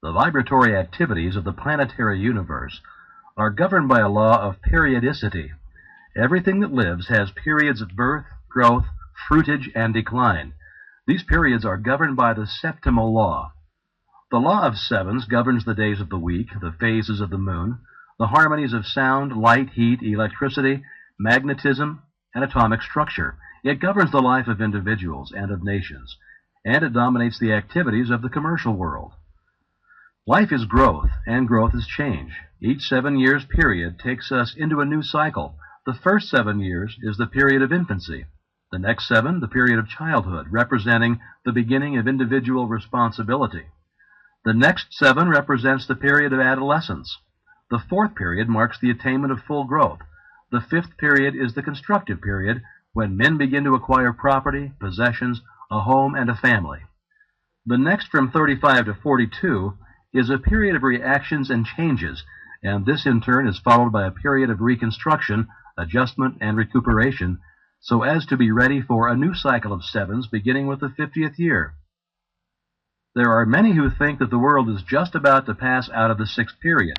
The vibratory activities of the planetary universe are governed by a law of periodicity. Everything that lives has periods of birth, growth, fruitage, and decline. These periods are governed by the septimal law. The law of sevens governs the days of the week, the phases of the moon, the harmonies of sound, light, heat, electricity, magnetism, and atomic structure. It governs the life of individuals and of nations, and it dominates the activities of the commercial world. Life is growth, and growth is change. Each 7 years period takes us into a new cycle. The first 7 years is the period of infancy. The next 7, the period of childhood, representing the beginning of individual responsibility. The next 7 represents the period of adolescence. The 4th period marks the attainment of full growth. The 5th period is the constructive period, when men begin to acquire property, possessions, a home, and a family. The next, from 35 to 42, is a period of reactions and changes, and this in turn is followed by a period of reconstruction, adjustment, and recuperation, so as to be ready for a new cycle of sevens beginning with the 50th year. There are many who think that the world is just about to pass out of the 6th period,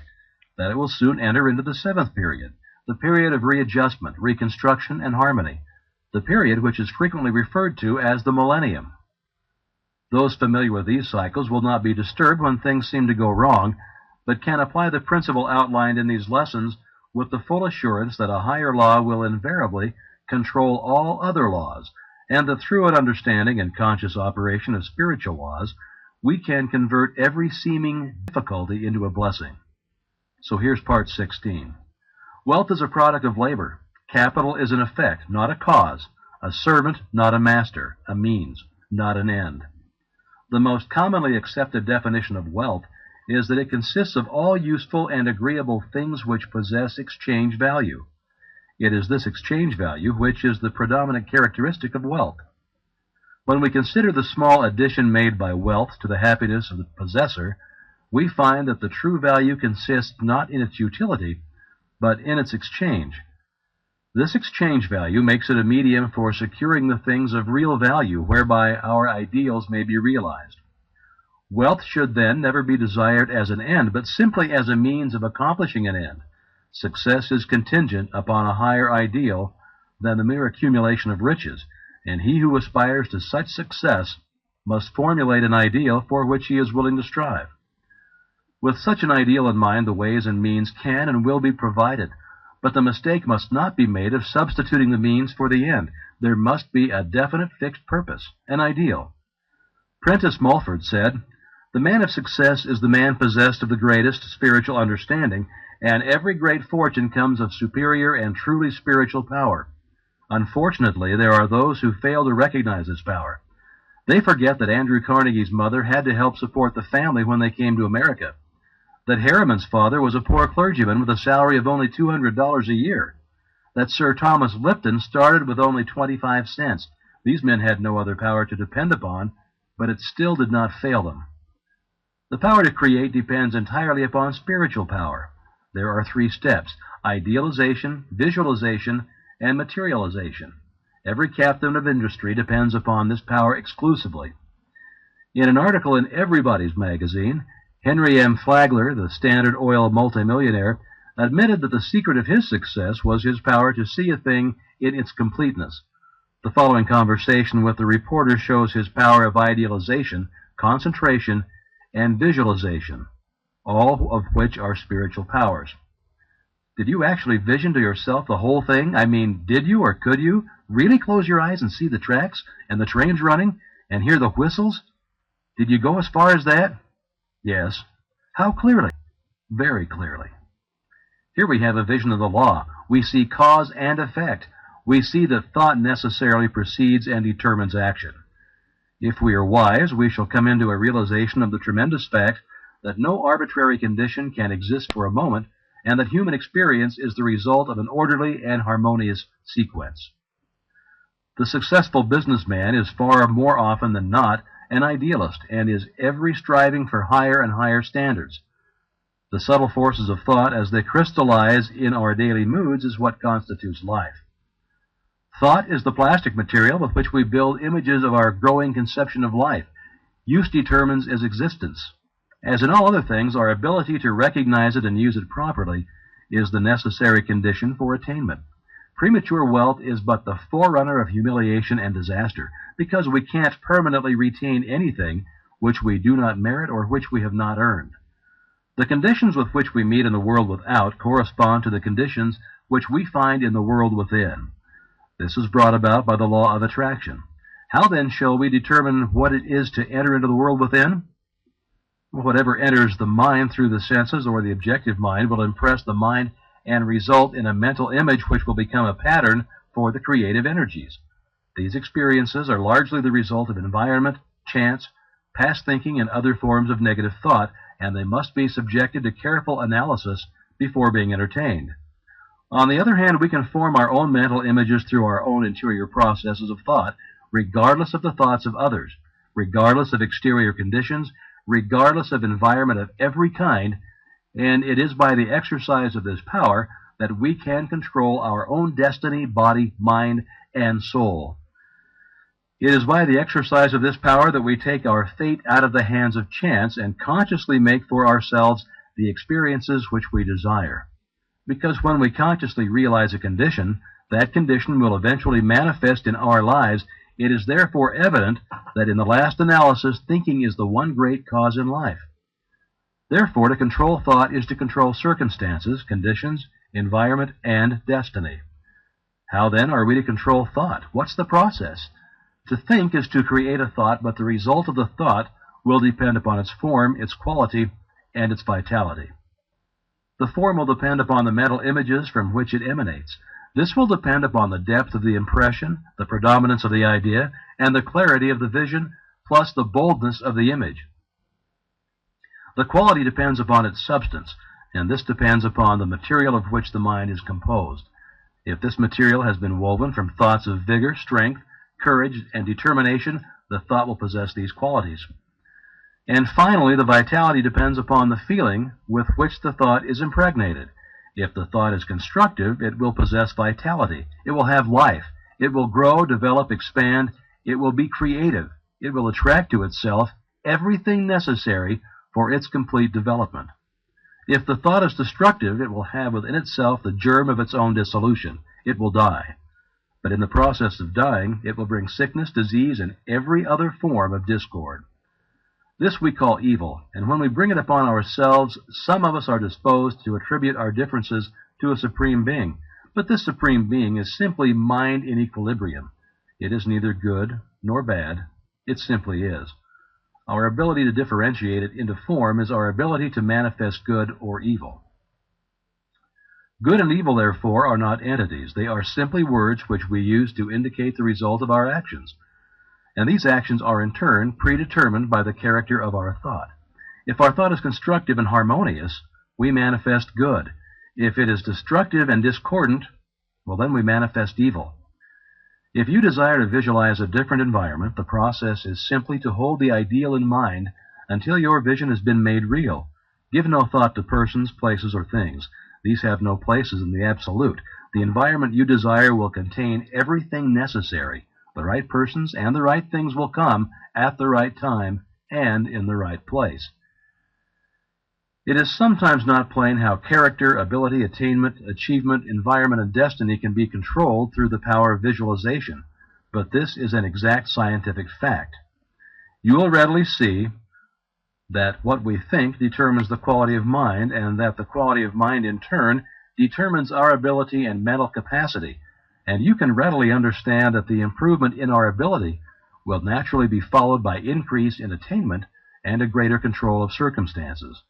that it will soon enter into the 7th period, the period of readjustment, reconstruction, and harmony, the period which is frequently referred to as the millennium. Those familiar with these cycles will not be disturbed when things seem to go wrong, but can apply the principle outlined in these lessons with the full assurance that a higher law will invariably control all other laws, and that through an understanding and conscious operation of spiritual laws, we can convert every seeming difficulty into a blessing. So here's part 16. Wealth is a product of labor. Capital is an effect, not a cause, a servant, not a master, a means, not an end. The most commonly accepted definition of wealth is that it consists of all useful and agreeable things which possess exchange value. It is this exchange value which is the predominant characteristic of wealth. When we consider the small addition made by wealth to the happiness of the possessor, we find that the true value consists not in its utility, but in its exchange. This exchange value makes it a medium for securing the things of real value whereby our ideals may be realized. Wealth should then never be desired as an end, but simply as a means of accomplishing an end. Success is contingent upon a higher ideal than the mere accumulation of riches, and he who aspires to such success must formulate an ideal for which he is willing to strive. With such an ideal in mind, the ways and means can and will be provided, but the mistake must not be made of substituting the means for the end. There must be a definite fixed purpose, an ideal. Prentice Mulford said, "The man of success is the man possessed of the greatest spiritual understanding, and every great fortune comes of superior and truly spiritual power. Unfortunately, there are those who fail to recognize this power. They forget that Andrew Carnegie's mother had to help support the family when they came to America, that Harriman's father was a poor clergyman with a salary of only $200 a year, that Sir Thomas Lipton started with only 25 cents. These men had no other power to depend upon, but it still did not fail them. The power to create depends entirely upon spiritual power. There are 3 steps: idealization, visualization, and materialization. Every captain of industry depends upon this power exclusively. In an article in Everybody's Magazine, Henry M. Flagler, the Standard Oil multimillionaire, admitted that the secret of his success was his power to see a thing in its completeness. The following conversation with the reporter shows his power of idealization, concentration, and visualization, all of which are spiritual powers. Did you actually vision to yourself the whole thing? I mean, did you or could you really close your eyes and see the tracks and the trains running and hear the whistles? Did you go as far as that? Yes. How clearly? Very clearly. Here we have a vision of the law. We see cause and effect. We see that thought necessarily precedes and determines action. If we are wise, we shall come into a realization of the tremendous fact that no arbitrary condition can exist for a moment, and that human experience is the result of an orderly and harmonious sequence. The successful businessman is far more often than not an idealist, and is ever striving for higher and higher standards. The subtle forces of thought, as they crystallize in our daily moods, is what constitutes life. Thought is the plastic material with which we build images of our growing conception of life. Use determines its existence. As in all other things, our ability to recognize it and use it properly is the necessary condition for attainment. Premature wealth is but the forerunner of humiliation and disaster, because we can't permanently retain anything which we do not merit or which we have not earned. The conditions with which we meet in the world without correspond to the conditions which we find in the world within. This is brought about by the law of attraction. How then shall we determine what it is to enter into the world within? Whatever enters the mind through the senses or the objective mind will impress the mind and result in a mental image which will become a pattern for the creative energies. These experiences are largely the result of environment, chance, past thinking, and other forms of negative thought, and they must be subjected to careful analysis before being entertained. On the other hand, we can form our own mental images through our own interior processes of thought, regardless of the thoughts of others, regardless of exterior conditions, regardless of environment of every kind, and it is by the exercise of this power that we can control our own destiny, body, mind, and soul. It is by the exercise of this power that we take our fate out of the hands of chance and consciously make for ourselves the experiences which we desire. Because when we consciously realize a condition, that condition will eventually manifest in our lives. It is therefore evident that in the last analysis, thinking is the one great cause in life. Therefore, to control thought is to control circumstances, conditions, environment, and destiny. How then are we to control thought? What's the process? To think is to create a thought, but the result of the thought will depend upon its form, its quality, and its vitality. The form will depend upon the mental images from which it emanates. This will depend upon the depth of the impression, the predominance of the idea, and the clarity of the vision, plus the boldness of the image. The quality depends upon its substance, and this depends upon the material of which the mind is composed. If this material has been woven from thoughts of vigor, strength, courage, and determination, the thought will possess these qualities. And finally, the vitality depends upon the feeling with which the thought is impregnated. If the thought is constructive, it will possess vitality. It will have life. It will grow, develop, expand. It will be creative. It will attract to itself everything necessary for its complete development. If the thought is destructive, it will have within itself the germ of its own dissolution. It will die. But in the process of dying, it will bring sickness, disease, and every other form of discord. This we call evil, and when we bring it upon ourselves, some of us are disposed to attribute our differences to a supreme being. But this supreme being is simply mind in equilibrium. It is neither good nor bad. It simply is. Our ability to differentiate it into form is our ability to manifest good or evil. Good and evil, therefore, are not entities. They are simply words which we use to indicate the result of our actions. And these actions are in turn predetermined by the character of our thought. If our thought is constructive and harmonious, we manifest good. If it is destructive and discordant, well, then we manifest evil. If you desire to visualize a different environment, the process is simply to hold the ideal in mind until your vision has been made real. Give no thought to persons, places, or things. These have no places in the absolute. The environment you desire will contain everything necessary. The right persons and the right things will come at the right time and in the right place. It is sometimes not plain how character, ability, attainment, achievement, environment, and destiny can be controlled through the power of visualization, but this is an exact scientific fact. You will readily see that what we think determines the quality of mind, and that the quality of mind in turn determines our ability and mental capacity. And you can readily understand that the improvement in our ability will naturally be followed by increase in attainment and a greater control of circumstances.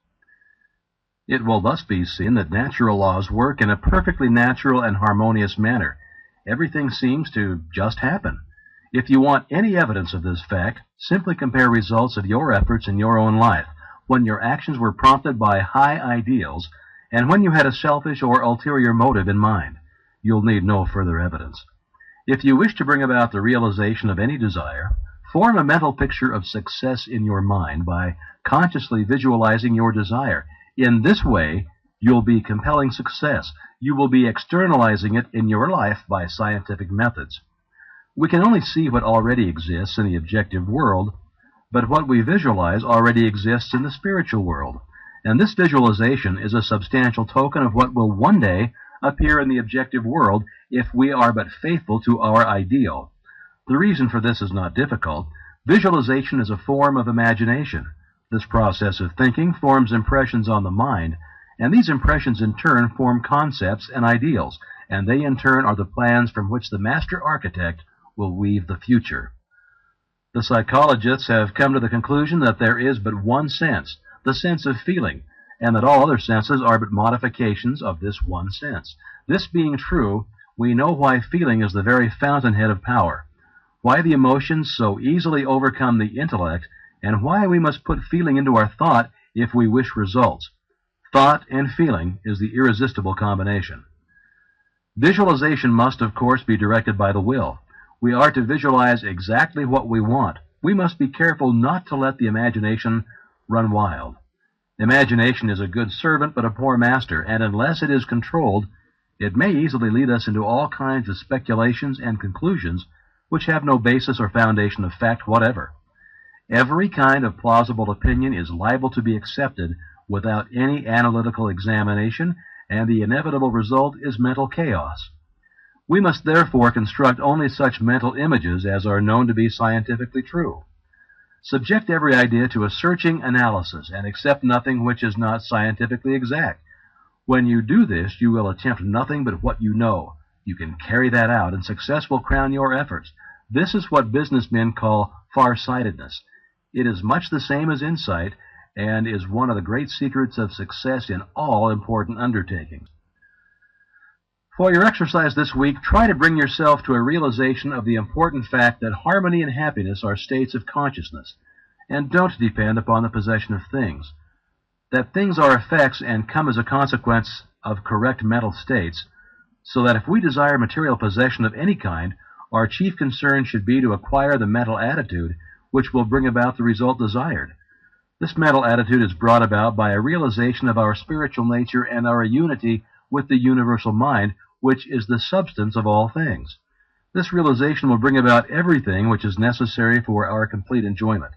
It will thus be seen that natural laws work in a perfectly natural and harmonious manner. Everything seems to just happen. If you want any evidence of this fact, simply compare results of your efforts in your own life, when your actions were prompted by high ideals, and when you had a selfish or ulterior motive in mind. You'll need no further evidence. If you wish to bring about the realization of any desire, form a mental picture of success in your mind by consciously visualizing your desire. In this way, you'll be compelling success. You will be externalizing it in your life by scientific methods. We can only see what already exists in the objective world but what we visualize already exists in the spiritual world, and this visualization is a substantial token of what will one day appear in the objective world if we are but faithful to our ideal. The reason for this is not difficult. Visualization is a form of imagination. This process of thinking forms impressions on the mind, and these impressions in turn form concepts and ideals, and they in turn are the plans from which the master architect will weave the future. The psychologists have come to the conclusion that there is but one sense, the sense of feeling, and that all other senses are but modifications of this one sense. This being true, we know why feeling is the very fountainhead of power, why the emotions so easily overcome the intellect, and why we must put feeling into our thought if we wish results. Thought and feeling is the irresistible combination. Visualization must, of course, be directed by the will. We are to visualize exactly what we want. We must be careful not to let the imagination run wild. Imagination is a good servant but a poor master, and unless it is controlled, it may easily lead us into all kinds of speculations and conclusions which have no basis or foundation of fact whatever. Every kind of plausible opinion is liable to be accepted without any analytical examination, and the inevitable result is mental chaos. We must therefore construct only such mental images as are known to be scientifically true. Subject every idea to a searching analysis, and accept nothing which is not scientifically exact. When you do this, you will attempt nothing but what you know. You can carry that out, and success will crown your efforts. This is what businessmen call far-sightedness. It is much the same as insight, and is one of the great secrets of success in all important undertakings. For your exercise this week, try to bring yourself to a realization of the important fact that harmony and happiness are states of consciousness, and don't depend upon the possession of things. That things are effects and come as a consequence of correct mental states, so that if we desire material possession of any kind, our chief concern should be to acquire the mental attitude which will bring about the result desired. This mental attitude is brought about by a realization of our spiritual nature and our unity with the universal mind, which is the substance of all things. This realization will bring about everything which is necessary for our complete enjoyment.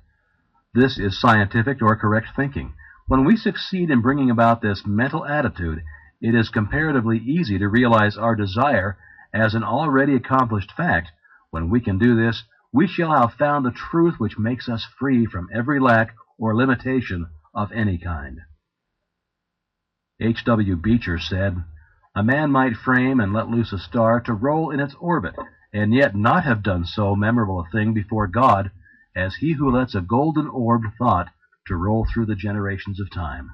This is scientific or correct thinking. When we succeed in bringing about this mental attitude, it is comparatively easy to realize our desire as an already accomplished fact. When we can do this, we shall have found the truth which makes us free from every lack or limitation of any kind. H.W. Beecher said, "A man might frame and let loose a star to roll in its orbit, and yet not have done so memorable a thing before God as he who lets a golden-orbed thought to roll through the generations of time."